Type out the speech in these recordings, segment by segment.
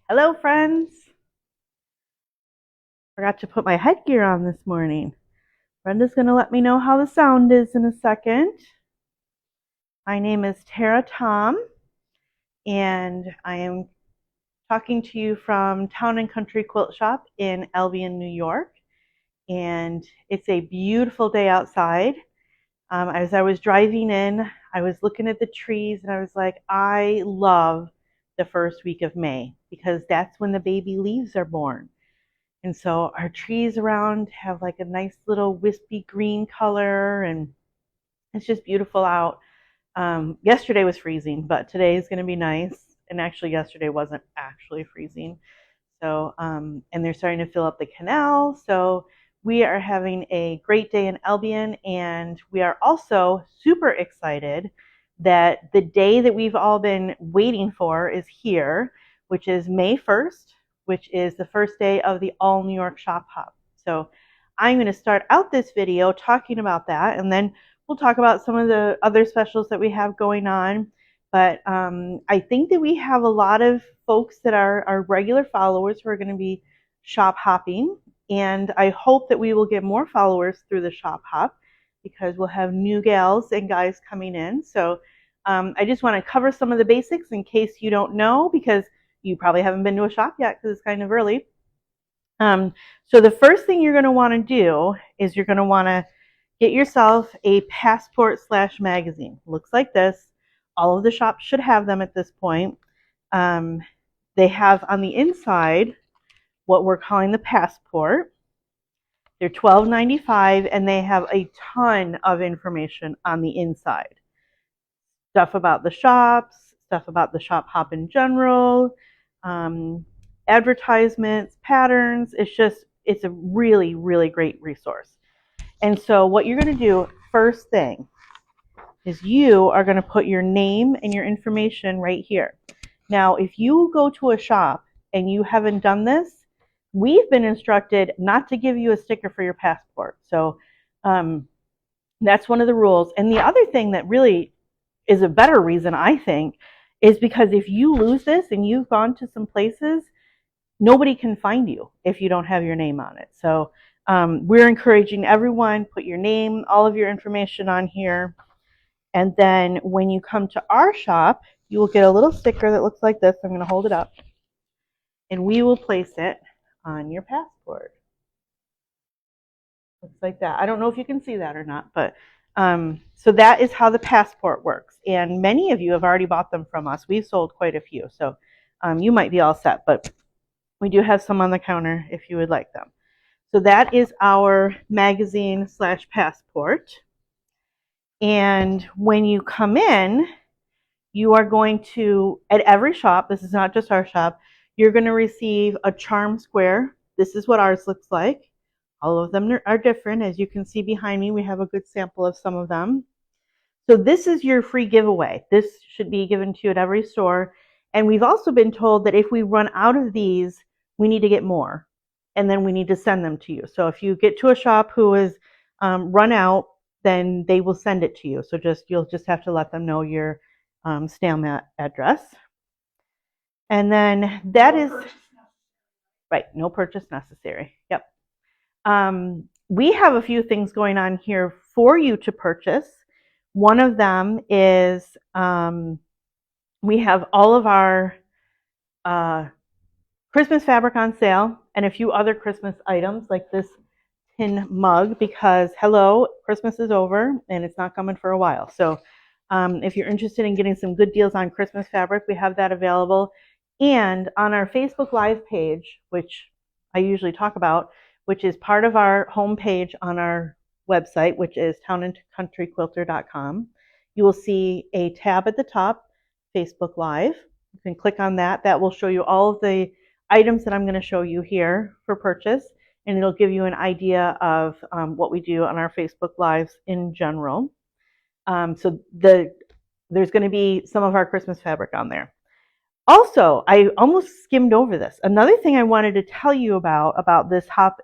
Hello, friends. Forgot to put my headgear on this morning. Brenda's going to let me know how the sound is in a second. My name is Tara Tom, and I am talking to you from Town & Country Quilt Shop in Albion, New York. And it's a beautiful day outside. As I was driving in, I was looking at the trees, and I was like, I love the first week of May because that's when the baby leaves are born. And so our trees around have like a nice little wispy green color, and it's just beautiful out. Yesterday was freezing, but today is going to be nice. And actually, yesterday wasn't actually freezing. So, and they're starting to fill up the canal. So we are having a great day in Albion, and we are also super excited that the day that we've all been waiting for is here, which is May 1st, which is the first day of the All New York Shop Hop. So I'm going to start out this video talking about that, and then we'll talk about some of the other specials that we have going on. But I think that we have a lot of folks that are our regular followers who are going to be shop hopping. And I hope that we will get more followers through the shop hop because we'll have new gals and guys coming in. So I just want to cover some of the basics in case you don't know, because you probably haven't been to a shop yet because it's kind of early. So the first thing you're going to want to do is you're going to want to get yourself a passport / magazine. Looks like this. All of the shops should have them at this point. They have on the inside what we're calling the passport. They're $12.95, and they have a ton of information on the inside. Stuff about the shops, stuff about the shop hop in general, advertisements, patterns. It's a really, really great resource. And so what you're going to do first thing is you are going to put your name and your information right here. Now, if you go to a shop and you haven't done this, we've been instructed not to give you a sticker for your passport. So that's one of the rules. And the other thing that really is a better reason, I think, is because if you lose this and you've gone to some places, nobody can find you if you don't have your name on it. So we're encouraging everyone, put your name, all of your information on here. And then when you come to our shop, you will get a little sticker that looks like this. I'm going to hold it up. And we will place it on your passport. Looks like that. I don't know if you can see that or not, but so that is how the passport works. And many of you have already bought them from us. We've sold quite a few, so you might be all set, but we do have some on the counter if you would like them. So that is our magazine / passport. And when you come in, you are going to, at every shop, this is not just our shop, you're going to receive a charm square. This is what ours looks like. All of them are different. As you can see behind me, we have a good sample of some of them. So this is your free giveaway. This should be given to you at every store. And we've also been told that if we run out of these, we need to get more. And then we need to send them to you. So if you get to a shop who is run out, then they will send it to you. So you'll just have to let them know your snail address. And then that is right, no purchase necessary. Yep. We have a few things going on here for you to purchase. One of them is we have all of our Christmas fabric on sale and a few other Christmas items like this tin mug, because hello, Christmas is over and it's not coming for a while. So if you're interested in getting some good deals on Christmas fabric, we have that available. And on our Facebook Live page, which I usually talk about, which is part of our homepage on our website, which is townandcountryquilter.com, you will see a tab at the top, Facebook Live. You can click on that. That will show you all of the items that I'm going to show you here for purchase, and it'll give you an idea of what we do on our Facebook Lives in general. So there's going to be some of our Christmas fabric on there. Also, I almost skimmed over this. Another thing I wanted to tell you about this hop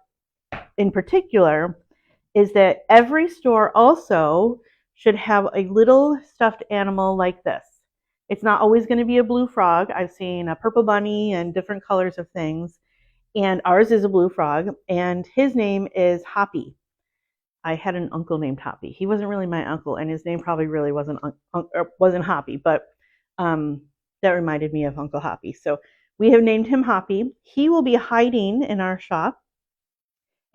in particular is that every store also should have a little stuffed animal like this. It's not always going to be a blue frog. I've seen a purple bunny and different colors of things. And ours is a blue frog, and his name is Hoppy. I had an uncle named Hoppy. He wasn't really my uncle, and his name probably really wasn't Hoppy, but um, that reminded me of Uncle Hoppy. So we have named him Hoppy. He will be hiding in our shop,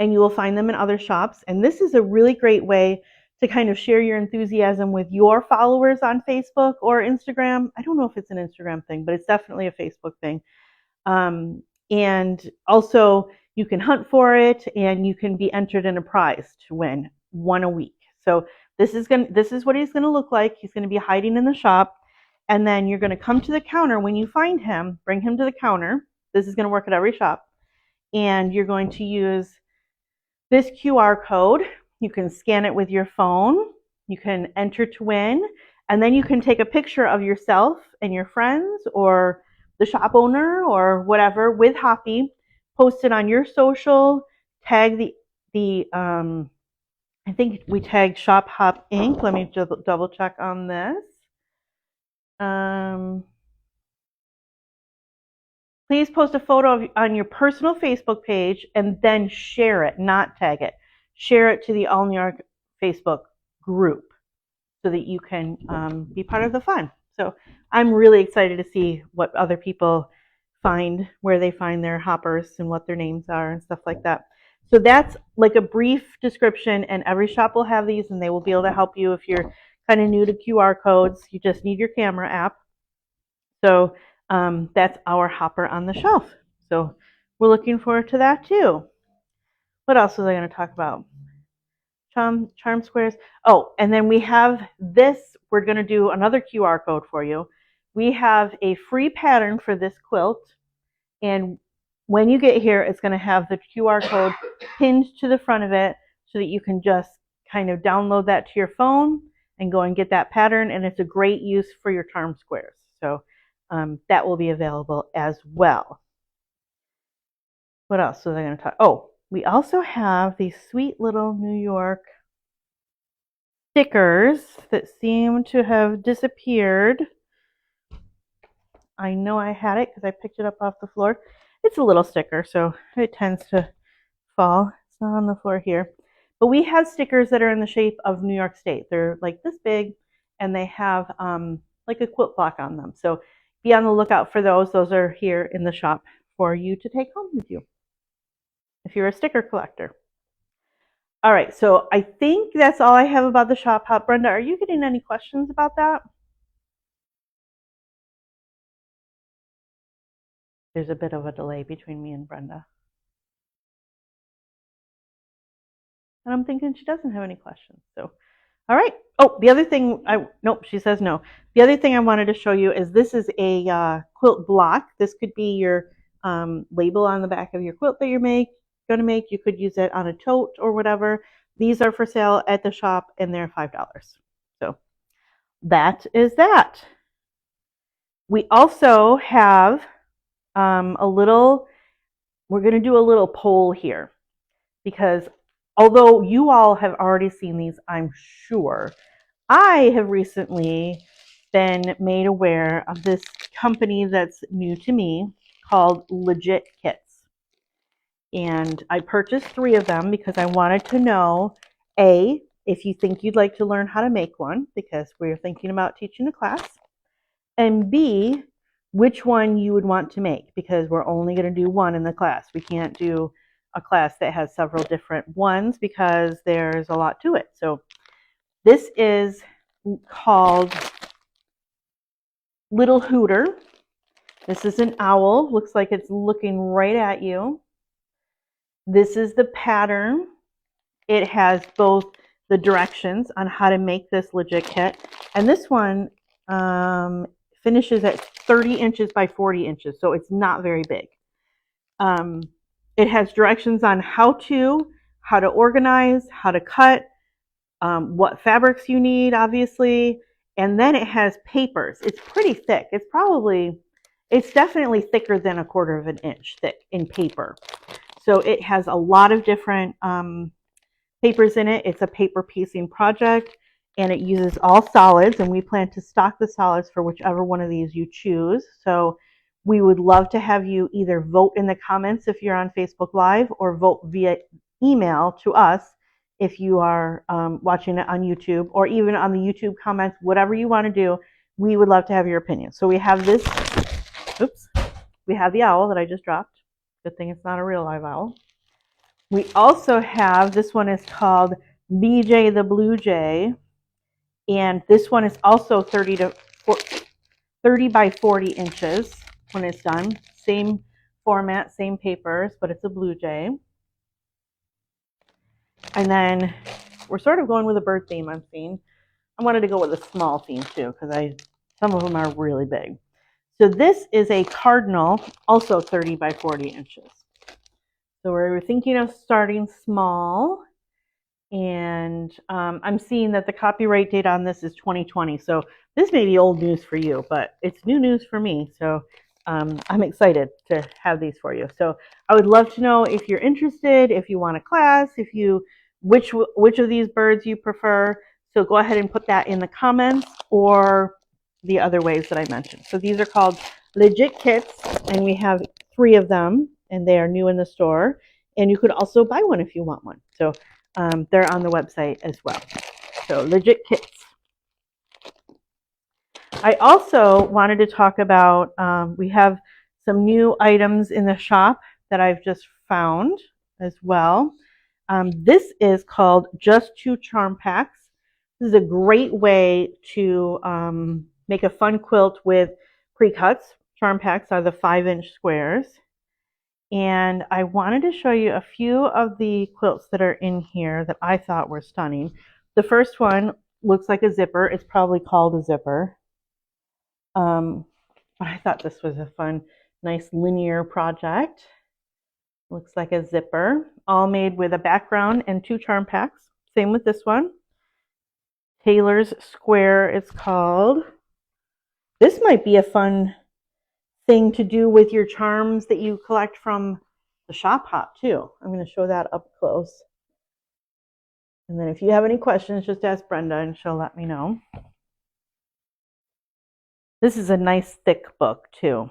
and you will find them in other shops. And this is a really great way to kind of share your enthusiasm with your followers on Facebook or Instagram. I don't know if it's an Instagram thing, but it's definitely a Facebook thing. And also, you can hunt for it, and you can be entered in a prize to win one a week. So this is what he's gonna look like. He's gonna be hiding in the shop, and then you're gonna come to the counter when you find him. Bring him to the counter. This is gonna work at every shop, and you're going to use this QR code. You can scan it with your phone. You can enter to win, and then you can take a picture of yourself and your friends or the shop owner or whatever with Hoppy, post it on your social, tag the I think we tagged Shop Hop Inc. Let me double check on this. Please post a photo on your personal Facebook page and then share it, not tag it. Share it to the All New York Facebook group so that you can be part of the fun. So I'm really excited to see what other people find, where they find their hoppers and what their names are and stuff like that. So that's like a brief description, and every shop will have these, and they will be able to help you if you're kind of new to QR codes. You just need your camera app. So that's our hopper on the shelf. So we're looking forward to that too. What else was I going to talk about? Charm squares. Oh, and then we have this. We're going to do another QR code for you. We have a free pattern for this quilt, and when you get here, it's going to have the QR code pinned to the front of it so that you can just kind of download that to your phone and go and get that pattern, and it's a great use for your charm squares. So that will be available as well. What else was I going to talk? Oh, we also have these sweet little New York stickers that seem to have disappeared. I know I had it because I picked it up off the floor. It's a little sticker, so it tends to fall. It's not on the floor here. But we have stickers that are in the shape of New York State. They're like this big, and they have like a quilt block on them. So be on the lookout for those. Those are here in the shop for you to take home with you if you're a sticker collector. All right, so I think that's all I have about the shop hop. Brenda, are you getting any questions about that? There's a bit of a delay between me and Brenda. And I'm thinking she doesn't have any questions. So, all right. Oh, the other thing, nope, she says no. The other thing I wanted to show you is this is a quilt block. This could be your label on the back of your quilt that you're going to make. You could use it on a tote or whatever. These are for sale at the shop, and they're $5. So that is that. We also have we're going to do a little poll here, because although you all have already seen these, I'm sure, I have recently been made aware of this company that's new to me called Legit Kits. And I purchased 3 of them because I wanted to know, A, if you think you'd like to learn how to make one, because we're thinking about teaching a class, and B, which one you would want to make, because we're only going to do one in the class. We can't do a class that has several different ones because there's a lot to it. So this is called Little Hooter. This is an owl. Looks like it's looking right at you. This is the pattern. It has both the directions on how to make this Legit kit, and this one finishes at 30 inches by 40 inches, so it's not very big. It has directions on how to organize, how to cut, what fabrics you need, obviously, and then it has papers. It's pretty thick. It's definitely thicker than 1/4 of an inch thick in paper. So it has a lot of different papers in it. It's a paper piecing project. and it uses all solids, and we plan to stock the solids for whichever one of these you choose. So we would love to have you either vote in the comments if you're on Facebook Live, or vote via email to us if you are watching it on YouTube, or even on the YouTube comments, whatever you want to do. We would love to have your opinion. So we have this, oops, we have the owl that I just dropped. Good thing it's not a real live owl. We also have, this one is called BJ the Blue Jay, and this one is also 30 by 40 inches when it's done. Same format, same papers, but it's a Blue Jay. And then we're sort of going with a bird theme, I'm seeing. I wanted to go with a small theme too, because some of them are really big. So this is a cardinal, also 30 by 40 inches. So we're thinking of starting small, and I'm seeing that the copyright date on this is 2020. So this may be old news for you, but it's new news for me. So I'm excited to have these for you. So I would love to know if you're interested, if you want a class, which of these birds you prefer. So go ahead and put that in the comments, or the other ways that I mentioned. So these are called Legit Kits, and we have 3 of them, and they are new in the store. And you could also buy one if you want one. So they're on the website as well. So Legit Kits. I also wanted to talk about, we have some new items in the shop that I've just found as well. This is called Just 2 Charm Packs. This is a great way to make a fun quilt with pre-cuts. Charm packs are the 5-inch squares. And I wanted to show you a few of the quilts that are in here that I thought were stunning. The first one looks like a zipper. It's probably called a zipper. But I thought this was a fun, nice linear project. Looks like a zipper, all made with a background and 2 charm packs. Same with this one. Taylor's Square, it's called. This might be a fun thing to do with your charms that you collect from the shop hop too. I'm going to show that up close. And then if you have any questions, just ask Brenda and she'll let me know. This is a nice thick book too.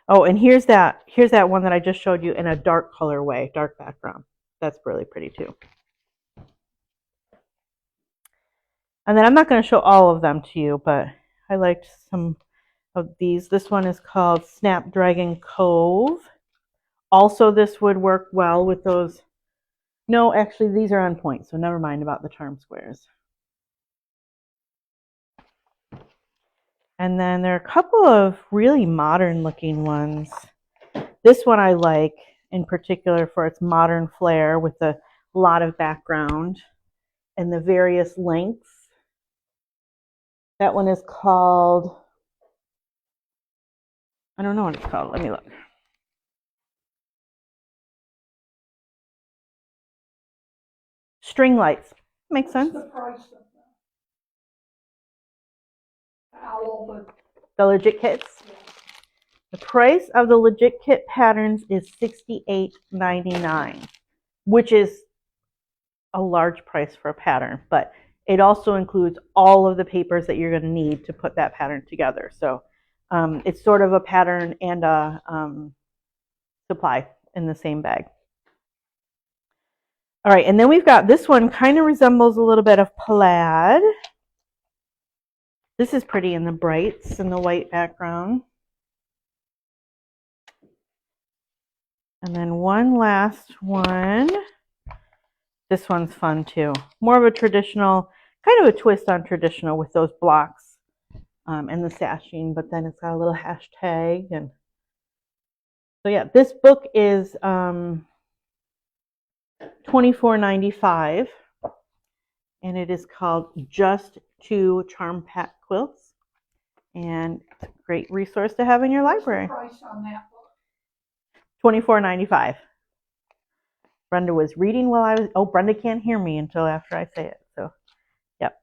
Oh, and here's that one that I just showed you in a dark colorway, dark background. That's really pretty too. And then I'm not going to show all of them to you, but I liked some of these. This one is called Snapdragon Cove. Also, this would work well with those. No, actually, these are on point, so never mind about the charm squares. And then there are a couple of really modern looking ones. This one I like in particular for its modern flair with a lot of background and the various lengths. That one is called, I don't know what it's called. Let me look. String lights. Makes sense. What's the price of the owl? The Legit Kits. Yeah. The price of the Legit Kit patterns is $68.99, which is a large price for a pattern, but it also includes all of the papers that you're going to need to put that pattern together. So it's sort of a pattern and a supply in the same bag. All right, and then we've got this one, kind of resembles a little bit of plaid. This is pretty in the brights and the white background. And then one last one. This one's fun too. More of a traditional, kind of a twist on traditional with those blocks and the sashing, but then it's got a little hashtag. And so yeah, this book is $24.95, and it is called Just 2 Charm Pack Quilts, and it's a great resource to have in your library. What's the price on that book? $24.95. Brenda was reading while I was, oh, Brenda can't hear me until after I say it. So, yep,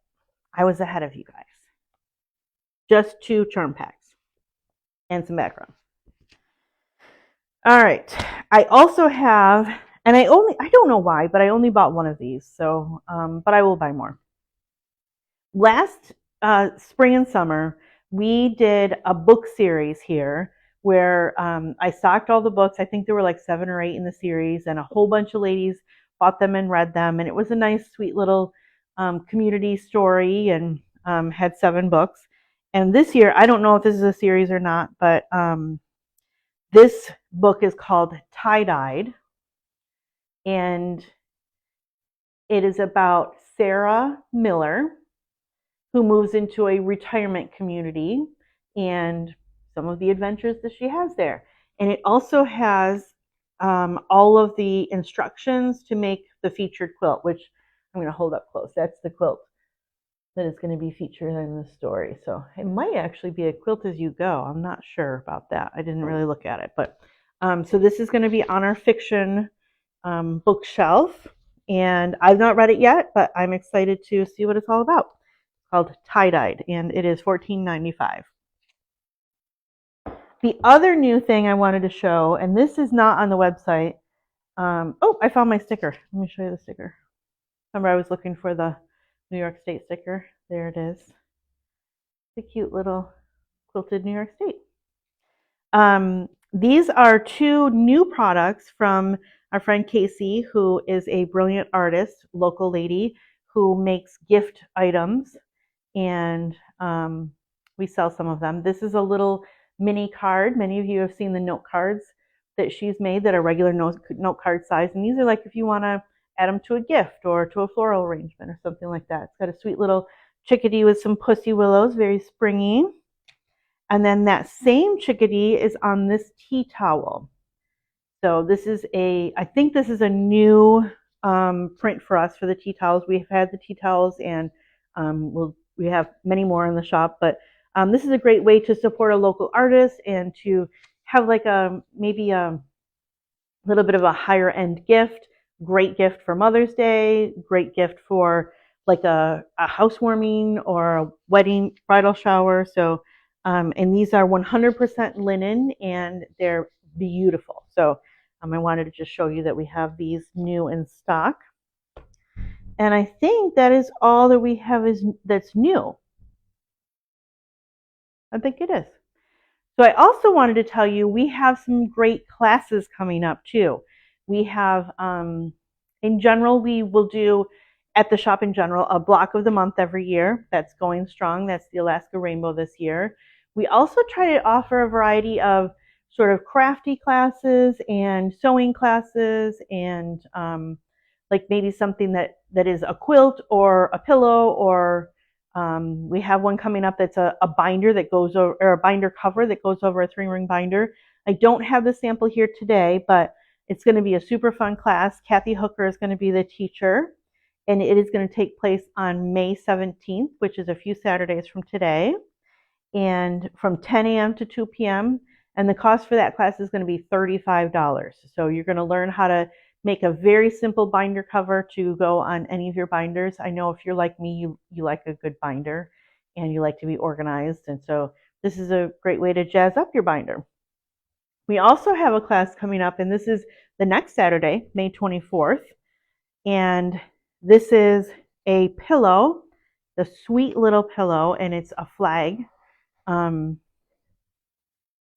I was ahead of you guys. Just 2 charm packs and some background. All right, I also have, and I don't know why, but I only bought one of these. So, but I will buy more. last spring and summer, we did a book series here where I stocked all the books. I think there were like 7 or 8 in the series, and a whole bunch of ladies bought them and read them. And it was a nice, sweet little community story, and had 7 books. And this year, I don't know if this is a series or not, but this book is called Tie Dyed, and it is about Sarah Miller, who moves into a retirement community and some of the adventures that she has there. And it also has all of the instructions to make the featured quilt, which I'm going to hold up close. That's the quilt that is going to be featured in the story. So it might actually be a quilt as you go. I'm not sure about that. I didn't really look at it. But so this is going to be on our fiction bookshelf. And I've not read it yet, but I'm excited to see what it's all about. It's called Tie Dyed, and it is $14.95. The other new thing I wanted to show, and this is not on the website. Oh, I found my sticker. Let me show you the sticker. Remember, I was looking for the New York State sticker. There it is. It's a cute little quilted New York State. These are 2 new products from our friend Casey, who is a brilliant artist, local lady, who makes gift items, and we sell some of them. This is a little mini card. Many of you have seen the note cards that she's made that are regular note card size, and these are like if you want to add them to a gift or to a floral arrangement or something like that. It's got a sweet little chickadee with some pussy willows, very springy. And then that same chickadee is on this tea towel. So this is I think this is a new print for us for the tea towels. We've had the tea towels, and we have many more in the shop, but this is a great way to support a local artist and to have like maybe a little bit of a higher end gift. Great gift for Mother's Day, great gift for like a housewarming or a wedding bridal shower. So and these are 100% linen, and they're beautiful. So I wanted to just show you that we have these new in stock. And I think that is all that we have that's new. I think it is. So I also wanted to tell you we have some great classes coming up too. We have, in general, we will do at the shop in general a block of the month every year. That's going strong. That's the Alaska Rainbow this year. We also try to offer a variety of sort of crafty classes and sewing classes, and like maybe something that is a quilt or a pillow, or we have one coming up that's a binder that goes over, or a binder cover that goes over a 3-ring binder. I don't have the sample here today, but it's going to be a super fun class. Kathy Hooker is going to be the teacher, and it is going to take place on May 17th, which is a few Saturdays from today, and from 10 a.m. to 2 p.m. And the cost for that class is going to be $35. So you're going to learn how to make a very simple binder cover to go on any of your binders. I know if you're like me, you like a good binder and you like to be organized. And so this is a great way to jazz up your binder. We also have a class coming up, and this is the next Saturday, May 24th. And this is a pillow, the sweet little pillow, and it's a flag,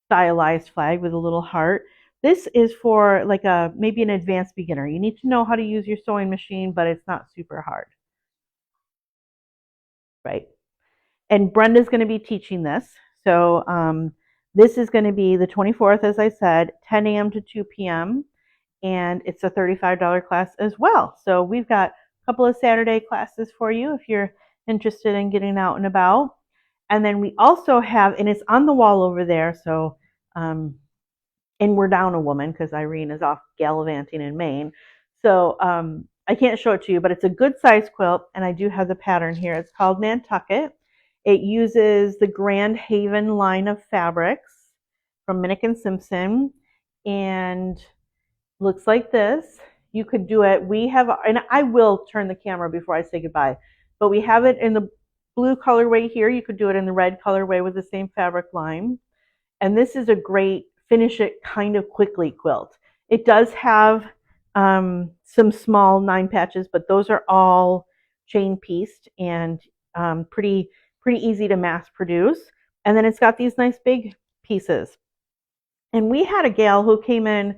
stylized flag with a little heart. This is for like maybe an advanced beginner. You need to know how to use your sewing machine, but it's not super hard, right? And Brenda's going to be teaching this. So this is going to be the 24th, as I said, 10 a.m. to 2 p.m. And it's a $35 class as well. So we've got a couple of Saturday classes for you if you're interested in getting out and about. And then we also have, and it's on the wall over there, so and we're down a woman because Irene is off gallivanting in Maine. So I can't show it to you, but it's a good size quilt, and I do have the pattern here. It's called Nantucket. It uses the Grand Haven line of fabrics from Minnick & Simpson, and looks like this. You could do it. We have, and I will turn the camera before I say goodbye, but we have it in the blue colorway here. You could do it in the red colorway with the same fabric line. And this is a great finish it kind of quickly quilt. It does have some small 9 patches, but those are all chain pieced, and pretty easy to mass produce. And then it's got these nice big pieces. And we had a gal who came in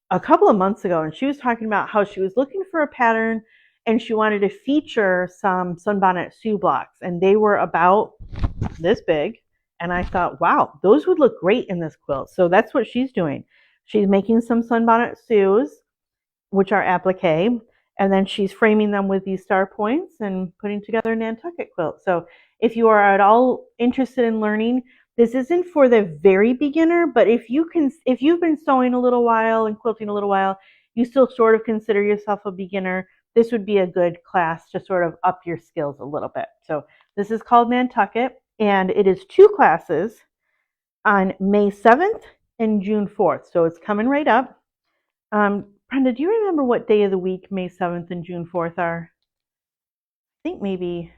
a couple of months ago, and she was talking about how she was looking for a pattern and she wanted to feature some Sunbonnet Sioux blocks, and they were about this big. And I thought, wow, those would look great in this quilt. So that's what she's doing. She's making some Sunbonnet Sioux, which are applique, and then she's framing them with these star points and putting together a Nantucket quilt. So if you are at all interested in learning, this isn't for the very beginner, but if you've been sewing a little while and quilting a little while, you still sort of consider yourself a beginner, this would be a good class to sort of up your skills a little bit. So this is called Nantucket, and it is 2 classes on May 7th and June 4th. So it's coming right up. Brenda, do you remember what day of the week May 7th and June 4th are? I think maybe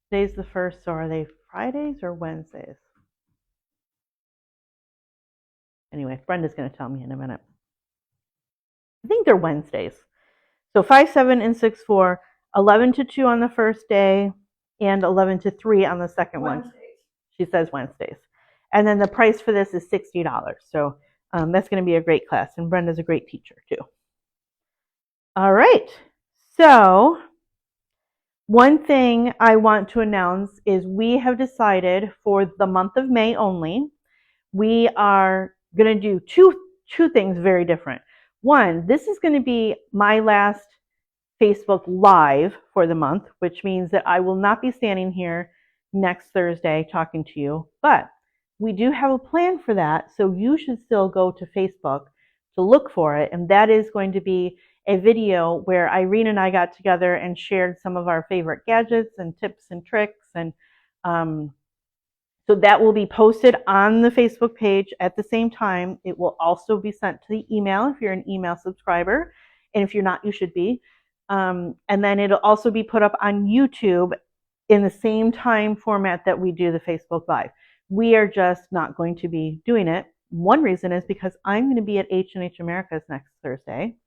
today's the 1st, so are they Fridays or Wednesdays? Anyway, Brenda's going to tell me in a minute. I think they're Wednesdays. So 5/7 and 6/4, 11 to 2 on the first day, and 11 to 3 on the second Wednesdays. one. She says Wednesdays. And then the price for this is $60. So that's going to be a great class, and Brenda's a great teacher too. All right, so one thing I want to announce is we have decided for the month of May only, we are going to do two things very different. One, this is going to be my last Facebook Live for the month, which means that I will not be standing here next Thursday talking to you, but we do have a plan for that, so you should still go to Facebook to look for it, and that is going to be a video where Irene and I got together and shared some of our favorite gadgets and tips and tricks, and so that will be posted on the Facebook page at the same time. It will also be sent to the email if you're an email subscriber, and if you're not, you should be. And then it'll also be put up on YouTube in the same time format that we do the Facebook Live. We are just not going to be doing it. One reason is because I'm going to be at H&H Americas next Thursday,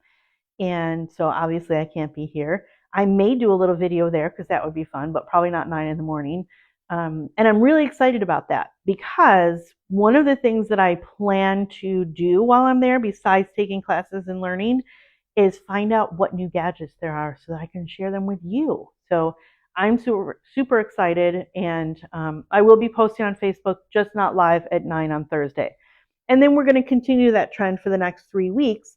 and so obviously I can't be here. I may do a little video there because that would be fun, but probably not 9 in the morning. And I'm really excited about that because one of the things that I plan to do while I'm there, besides taking classes and learning, is find out what new gadgets there are so that I can share them with you. So I'm super excited, and I will be posting on Facebook, just not live at 9 on Thursday. And then we're going to continue that trend for the next 3 weeks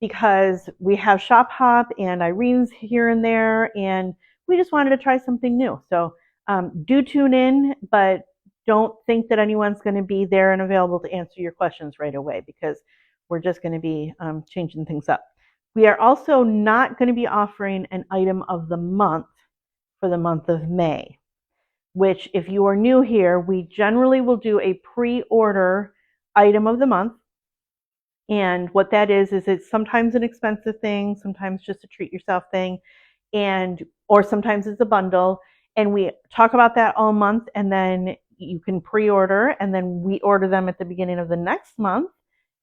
because we have Shop Hop and Irene's here and there, and we just wanted to try something new. So do tune in, but don't think that anyone's going to be there and available to answer your questions right away because we're just going to be changing things up. We are also not going to be offering an item of the month for the month of May, which, if you are new here, we generally will do a pre-order item of the month. And what that is it's sometimes an expensive thing, sometimes just a treat yourself thing, or sometimes it's a bundle. And we talk about that all month, and then you can pre-order, and then we order them at the beginning of the next month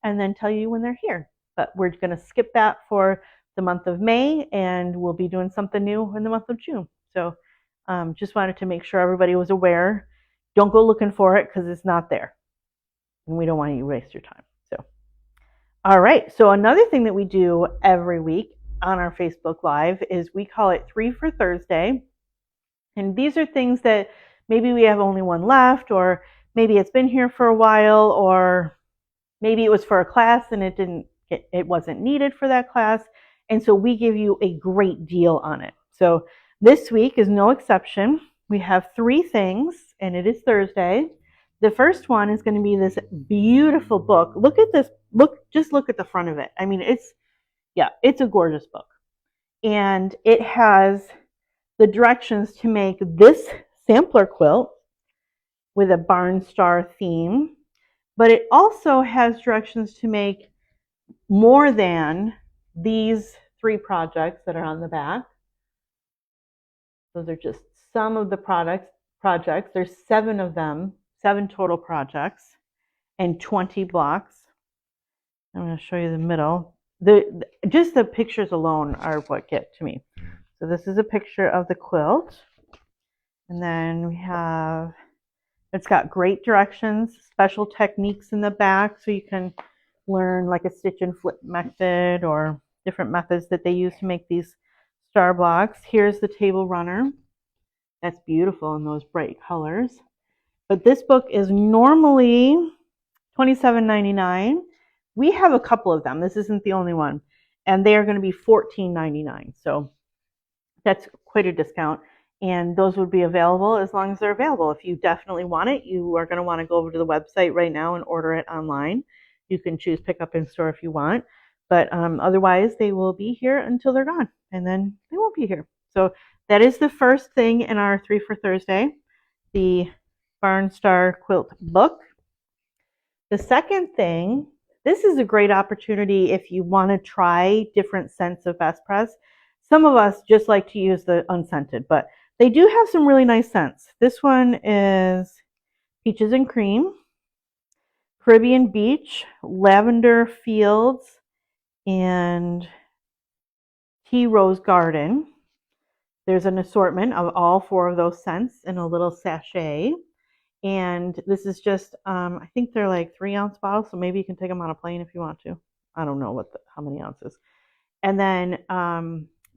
and then tell you when they're here. But we're going to skip that for the month of May, and we'll be doing something new in the month of June. So just wanted to make sure everybody was aware. Don't go looking for it because it's not there, and we don't want you to waste your time. So, all right. So another thing that we do every week on our Facebook Live is we call it 3 for Thursday. And these are things that maybe we have only one left, or maybe it's been here for a while, or maybe it was for a class and it wasn't needed for that class. And so we give you a great deal on it. So this week is no exception. We have 3 things, and it is Thursday. The first one is going to be this beautiful book. Look at this. Just look at the front of it. I mean, it's a gorgeous book. And it has the directions to make this sampler quilt with a barn star theme, but it also has directions to make more than these 3 projects that are on the back. Those are just some of the projects. There's 7 of them, 7 total projects, and 20 blocks. I'm going to show you the middle. Just the pictures alone are what get to me. So this is a picture of the quilt. And then we have, it's got great directions, special techniques in the back so you can learn like a stitch and flip method or different methods that they use to make these star blocks. Here's the table runner. That's beautiful in those bright colors. But this book is normally $27.99. We have a couple of them. This isn't the only one. And they are going to be $14.99. So that's quite a discount. And those would be available as long as they're available. If you definitely want it, you are going to want to go over to the website right now and order it online. You can choose pick up in store if you want. But otherwise, they will be here until they're gone. And then they won't be here. So that is the first thing in our 3 for Thursday, the Barn Star Quilt book. The second thing, this is a great opportunity if you want to try different scents of Best Press. Some of us just like to use the unscented, but they do have some really nice scents. This one is Peaches and Cream, Caribbean Beach, Lavender Fields, and Tea Rose Garden. There's an assortment of all 4 of those scents in a little sachet. And this is just, I think they're like 3-ounce bottles, so maybe you can take them on a plane if you want to. I don't know how many ounces. And then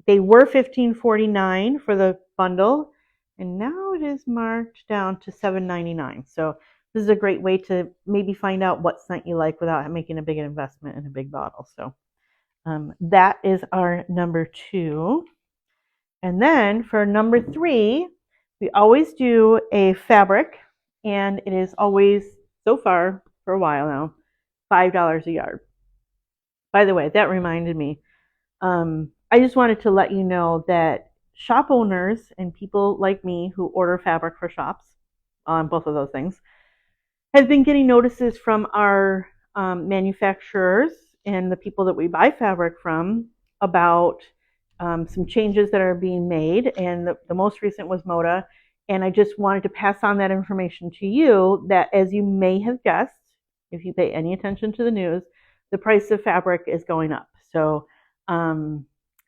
they were $15.49 for the bundle, and now it is marked down to $7.99. So this is a great way to maybe find out what scent you like without making a big investment in a big bottle. So that is our number 2. And then for number 3, we always do a fabric, and it is always, so far, for a while now, $5 a yard. By the way, that reminded me. I just wanted to let you know that shop owners and people like me who order fabric for shops, on both of those things, have been getting notices from our manufacturers and the people that we buy fabric from about some changes that are being made, and the most recent was Moda. And I just wanted to pass on that information to you, that as you may have guessed, if you pay any attention to the news, the price of fabric is going up. So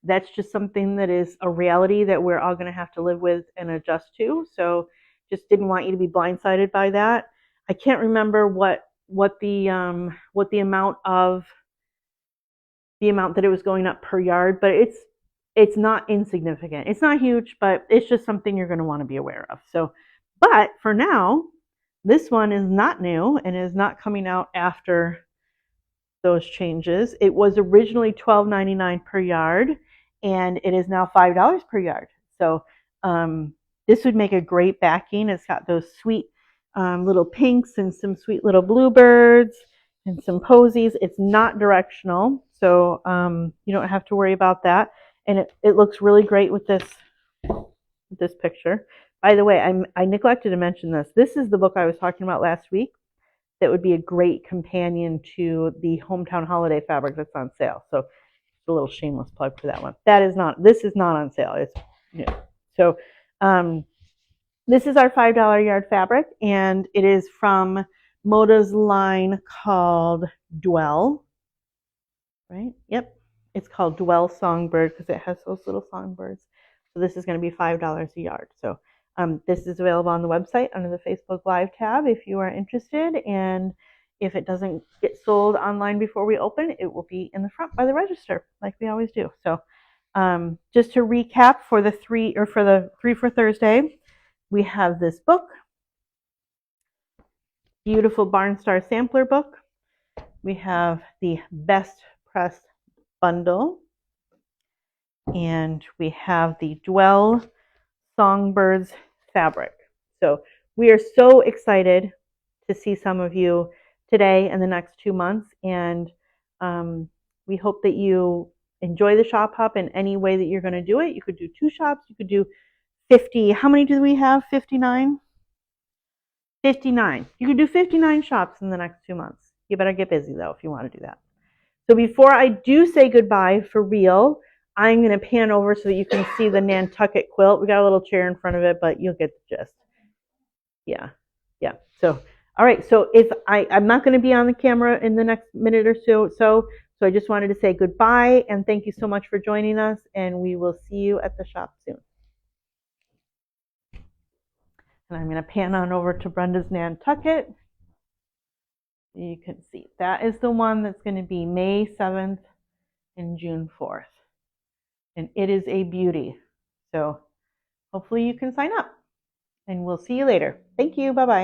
that's just something that is a reality that we're all going to have to live with and adjust to. So just didn't want you to be blindsided by that. I can't remember what the amount that it was going up per yard, but it's not insignificant. It's not huge, but it's just something you're going to want to be aware of. So, but for now, this one is not new and is not coming out after those changes. It was originally $12.99 per yard, and it is now $5 per yard. So this would make a great backing. It's got those sweet little pinks and some sweet little bluebirds and some posies. It's not directional, so you don't have to worry about that. And it looks really great with this picture. By the way, I neglected to mention this. This is the book I was talking about last week that would be a great companion to the Hometown Holiday fabric that's on sale. So it's a little shameless plug for that one. This is not on sale. It's new. So this is our $5 yard fabric, and it is from Moda's line called Dwell. Right? Yep. It's called Dwell Songbird because it has those little songbirds. So this is going to be $5 a yard. So this is available on the website under the Facebook Live tab if you are interested. And if it doesn't get sold online before we open, it will be in the front by the register like we always do. So just to recap for the 3 for Thursday, we have this book, beautiful Barn Star sampler book. We have the Best Press bundle, and we have the Dwell Songbirds fabric. So we are so excited to see some of you today and the next 2 months, and we hope that you enjoy the shop hop in any way that you're going to do it. You could do 2 shops, you could do 50. How many do we have? 59? 59. You could do 59 shops in the next 2 months. You better get busy though if you want to do that. So before I do say goodbye for real, I'm going to pan over so that you can see the Nantucket quilt. We got a little chair in front of it, but you'll get the gist. Yeah. So, all right. So I'm not going to be on the camera in the next minute or so I just wanted to say goodbye and thank you so much for joining us, and we will see you at the shop soon. And I'm going to pan on over to Brenda's Nantucket. You can see that is the one that's going to be May 7th and June 4th. And it is a beauty. So hopefully you can sign up. And we'll see you later. Thank you. Bye-bye.